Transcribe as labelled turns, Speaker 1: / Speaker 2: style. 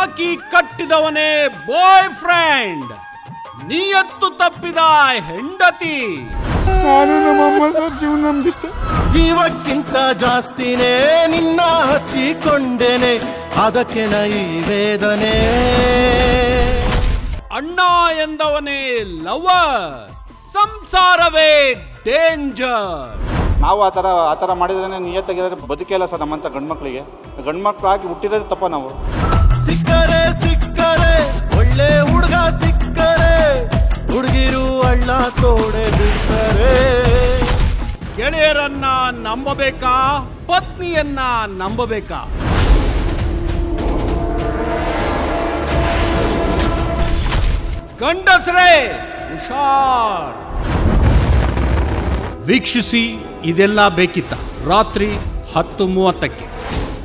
Speaker 1: Rakhi ಕಟ್ಟಿದವನೇ boy friend, ನಿಯತ್ತು ತಪ್ಪಿದ ಹೆಂಡತಿ.
Speaker 2: ನಾನು ನಮ್ಮಮ್ಮ ಸರ್ ಜೀವನ ನಮ್ದಿಷ್ಟ.
Speaker 3: ಜೀವಕ್ಕಿಂತ ಜಾಸ್ತಿನೇ ನಿನ್ನ ಹಚ್ಚಿಕೊಂಡೇನೆ, ಅದಕ್ಕೆ ಈ ವೇದನೆ.
Speaker 1: ಅಣ್ಣ ಎಂದವನೇ ಲವರ್, ಸಂಸಾರವೇ ಡೇಂಜರ್.
Speaker 2: ನಾವು ಆ ಥರ ಮಾಡಿದ್ರೆ ನಿಯತ್ತಾಗಿರೋದ್ರೆ ಬದುಕಿಲ್ಲ ಸರ್. ನಮ್ಮಂಥ ಗಂಡ್ಮಕ್ಳಿಗೆ ಗಂಡ್ಮಕ್ಳಾಗಿ ಹುಟ್ಟಿರೋದು ತಪ್ಪ. ನಾವು
Speaker 3: ಸಿಕ್ಕರೆ ಒಳ್ಳೆ ಹುಡುಗ ಸಿಕ್ಕರೆ, ಹುಡುಗಿರು ಅಳ್ಳ ತೋಡೆ ಬಿಡ್ತಾರೆ.
Speaker 1: ಗೆಳೆಯರನ್ನ ನಂಬಬೇಕಾ, ಪತ್ನಿಯನ್ನ ನಂಬಬೇಕಾ? ಗಂಡಸರೇ ಹುಷಾರ್. ವೀಕ್ಷಿಸಿ ಇದೆಲ್ಲ ಬೇಕಿತ್ತ ರಾತ್ರಿ 10:30ಕ್ಕೆ.